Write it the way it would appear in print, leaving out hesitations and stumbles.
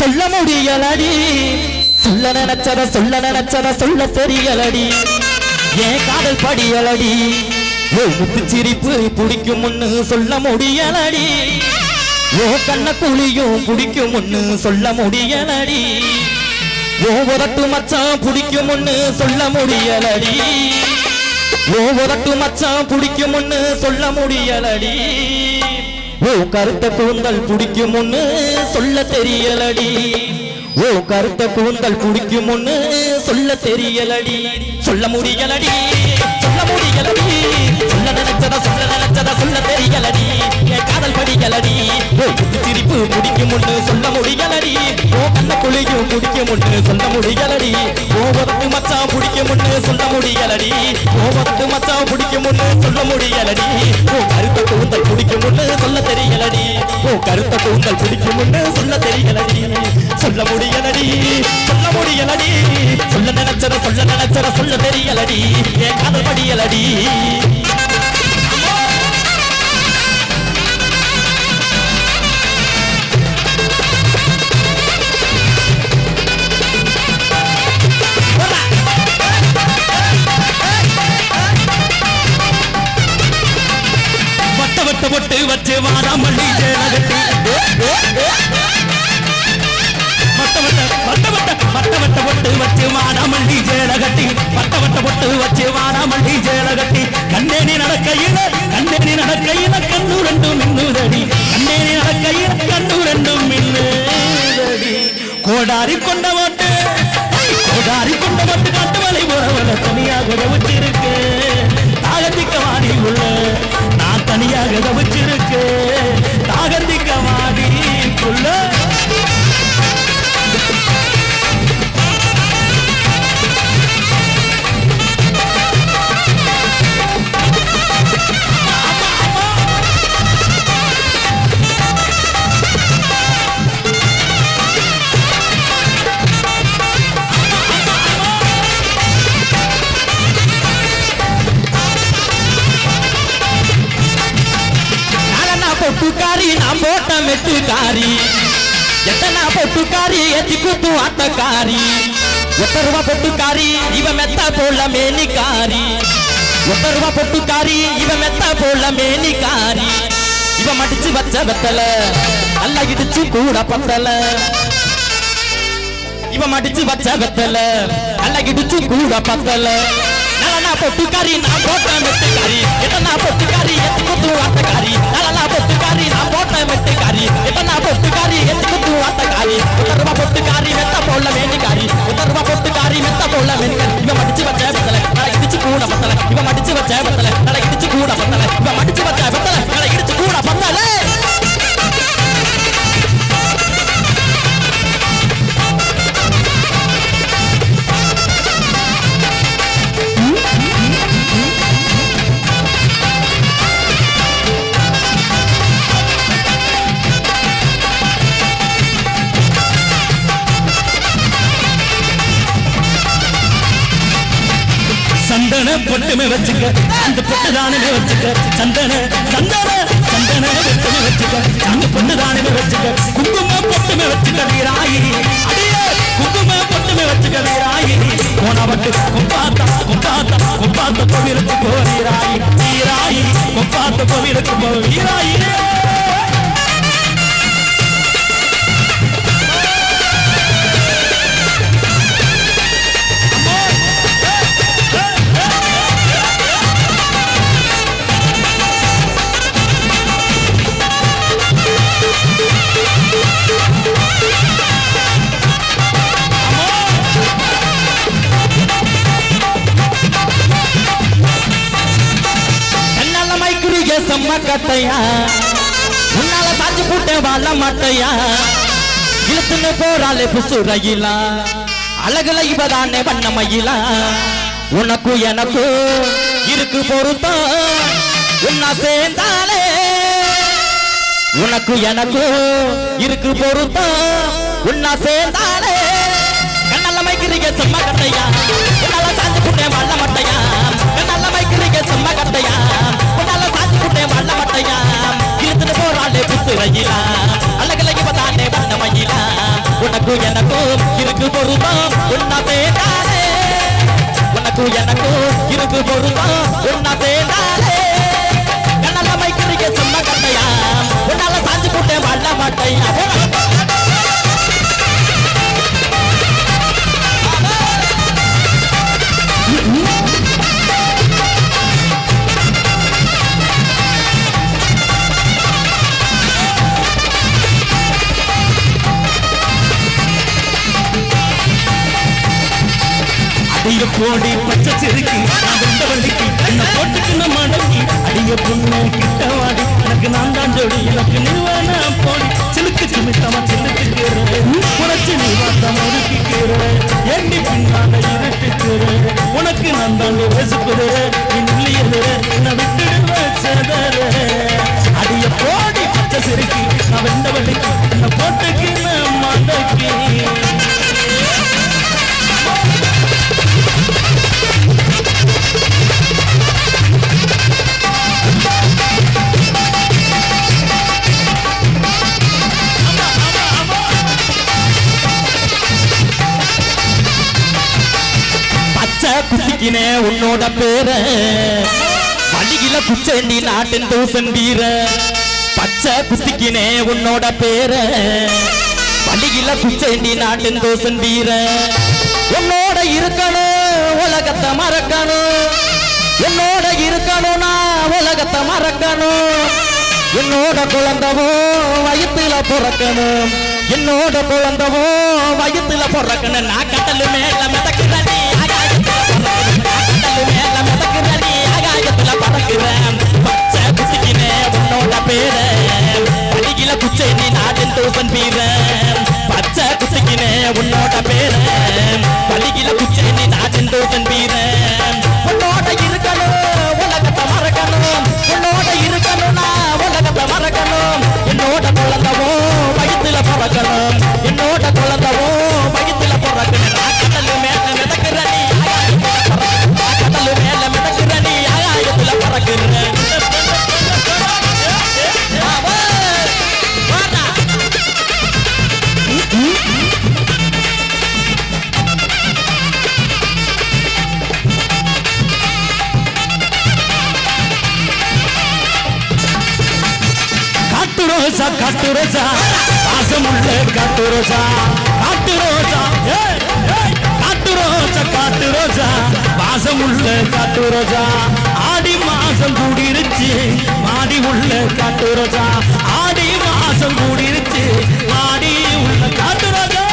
சொல்ல முடியலடி சொல்ல நினைச்சத சொல்ல தெரியலடி ஏன் காதல் படியலடி முத்து சிரிப்பு பிடிக்கும் முன்னு சொல்ல முடியலடி ஓ கண்ண குழியும் பிடிக்கும் முன்னு சொல்ல முடியலடி ஓ உதட்டு மச்சான் பிடிக்கும் முன்னு சொல்ல முடியலடி ஓ உதட்டு மச்சான் பிடிக்கும் முன்னு சொல்ல முடியலடி ஓ கருத்த கூந்தல் பிடிக்கும் முன்னு சொல்ல தெரியலடி ஓ கருத்த கூந்தல் பிடிக்கும் முன்னு சொல்ல தெரியலடி சொல்ல முடியலடி சொல்ல முடியலடி சொல்ல நினைச்சத சொல்ல தெரியலடி என் காதல் படியலடி ஓ சிரிப்பு பிடிக்கும் முன்னு சொல்ல முடியலடி ஓ கண்ண குழியும் பிடிக்கும் முன்னு சொல்ல முடியலடி ஓ உதட்டு மச்சான் பிடிக்கும் முன்னு சொல்ல முடியலடி ஓ உதட்டு மச்சான் பிடிக்கும் முன்னு சொல்ல முடியலடி ஓ கருத்த கூந்தல் பிடிக்கும் முன்னு சொல்ல தெரியலடி ஓ கருத்த கூந்தல் பிடிக்கும் முன்னு சொல்ல தெரியலடி சொல்ல முடியலடி சொல்ல முடியலடி சொல்ல நினைச்சத சொல்ல தெரியலடி என் காதல் படியலடி வட்ட பொட்டு வச்சு வாராமல்லி ஜேலகட்டி வட்ட பொட்டு வச்சு வாராமல்லி ஜேலகட்டி வட்ட பொட்டு வச்சு வாராமல்லி ஜேலகட்டி கண்ணேனி நடக்கையில கண்ணு ரெண்டும் மின்னுதடி கண்ணேனி நடக்கையில கண்ணு ரெண்டும் மின்னுதடி கோடாரி கொண்ட மாட்டு காட்டு மலை போறவன தனியாக வச்சிருக்கு தாகத்திக்க வாடி உள்ள நான் தனியாக வச்சிருக்கு தாகத்திக்க வாடி உள்ள பொட்டுக்காரி நான் போட்ட மெட்டுக்காரி எத்தனா பொட்டுக்காரி எத்தி கூத்து ஆட்டக்காரி ஒத்தருவா பொட்டுக்காரி இவ மெத்த போல மேனிக்காரி ஒத்தருவா பொட்டுக்காரி இவ மெத்த போல மேனிக்காரி இவ மடிச்சு வச்ச வெத்தல நல்லா இடிச்சு கூட பத்தல இவ மடிச்சு வச்ச வெத்தல நல்லா இடிச்சு கூட பத்தல நலனா பொட்டுக்காரி நான் போட்ட மெட்டுக்காரி எத்தனா பொட்டுக்காரி எத்தி கூத்து ஆட்டக்காரி நலனா பொட்டுக்காரி நான் போட்ட மெட்டுக்காரி எத்தனா பொட்டுக்காரி எத்தி கூத்து ஆட்டக்காரி உத்தரவா பொட்டுக்காரி மெத்த போல மேனிக்காரி உத்தரவா பொட்டுக்காரி மெத்த போல மேனிக்காரி இவ மடிச்சு வச்ச வெத்தல நல்லா இடிச்சு கூட பத்தல இவ மடிச்சு வச்ச வெத்தல நல்லா இடிச்சு கூட பத்தல இவ மடிச்சு வச்ச வெத்தல நல்லா இடிச்சு கூட பத்தல சந்தன பொட்டுமே வச்சுக்க அந்த பொட்டு தானே வச்சுக்க சந்தன பொட்டுமே வச்சுக்க அந்த பொட்டு தானே வச்சுக்க குங்கும பொட்டுமே வச்சுக்க வீராயி அடியே குங்கும பொட்டுமே வச்சுக்க வீராயி கோணப்பட்டு கொப்பாத்த கோவிலுக்கு போ வீராயி கொப்பாத்த கோவிலுக்கு போ வீராயி செம்ம கட்டையா உன்னால சாஞ்சி போட்டே வாழ மாட்டையா இழுத்துன்னு போறாளே புசுரையிலா அழகுல இவதானே வண்ணமயிலா உனக்கு எனக்கு இருக்கு பொருத்தம் உன்ன சேர்ந்தாலே உனக்கு எனக்கு இருக்கு பொருத்தம் உன்ன சேர்ந்தாலே கண்ணல்ல மைக்கிறீங்க செம்ம கட்டையா உன்னால சாஞ்சி போட்டே வாழ மாட்டையா கண்ணல்ல மைக்கிறீங்க செம்ம கட்டையா உன்னால சாஞ்சி போட்டே வாழ மாட்டையா இழுத்துன்னு போறாளே புசுரையிலா அழகுல இவதானே வண்ணமயிலா உனக்கும் எனக்கும் இருக்கு பொருத்தம் உன்ன பேட்டாலே உனக்கும் எனக்கும் இருக்கு பொருத்தம் உன்ன பேட்டாலே கண்ணல மைக்கிறிய சொன்ன கட்டையா உன்னால சாஞ்சு போட்டே வாழ மாட்டையா அடிய போடி பச்சை சிறுக்கி அந்த வள்ளிக்கு என்ன போட்டுக்கு நம்ம மடக்கி அடிய பொண்ணு கிட்ட வாடி எனக்கு நான் தான் ஜோடி எனக்கு நிறுவன போடி சிலுக்கு சிமித்தமா சிலுக்குறேன் உனச்சு நீ பார்த்தா முறுக்கிக்கிறேன் எண்ணி பின்னால இருட்டுக்கிறேன் உனக்கு நான் தான் பேசுகிறேன் இல்லையே என்ன விட்டுடுவேன் அடிய போடி பச்சை சிறுக்கி நான் வெண்ட வள்ளிக்கு என்ன போட்டுக்கு நான் மடக்கி குத்திக்கினே உன்னோட பேர வண்டியில குச்சேண்டி நாட்டின் தூசன் வீர பச்சை குத்திக்கினே உன்னோட பேர வண்டியில குச்சேண்டி நாட்டின் தூசன் வீர உன்னோட இருக்கணும் உலகத்தை மறக்கணும் என்னோட இருக்கணும் நான் உலகத்தை மறக்கணும் என்னோட குழந்தவோ வயிற்றுல பிறக்கணும் என்னோட குழந்தவோ வயிற்றுல பிறக்கணும் நான் கடலு மேல மிதக்கிறேன் மேல மிதக்கிறேன் ஆகாயத்துல பறக்கிறேன் பச்சை குத்திக்கினே உன்னோட பேர அடியில குச்சை நீ நாட்டின் தூசன் வீர பச்சை குத்திக்கினே உன்னோட பேர அடியில குச்சை நீ நாட்டின் தூசன் வீர உன்னோட இருக்கணும் உலகத்தை மறக்கணும் உன்னோட இருக்கணும் நான் உலகத்தை மறக்கணும் என்னோட குழந்தவோ வயிற்றுல பிறக்கணும் என்னோட குழந்தவோ வயிற்றுல பிறக்கணும் நான் கடலு மேல மிதக்கிறேன் கடலு மேல மிதக்கிறேன் ஆகாயத்துல பறக்கிறேன் ரோஜா காட்டு ரோஜா வாசமுள்ள காட்டு ரோஜா காட்டு ரோஜா காட்டு ரோஜா காட்டு ரோஜா வாசமுள்ள காட்டு ரோஜா ஆடி மாசம் கூடிருச்சு மாடி உள்ள காட்டு ரோஜா ஆடி மாசம் கூடிருச்சு மாடி உள்ள காட்டு ரோஜா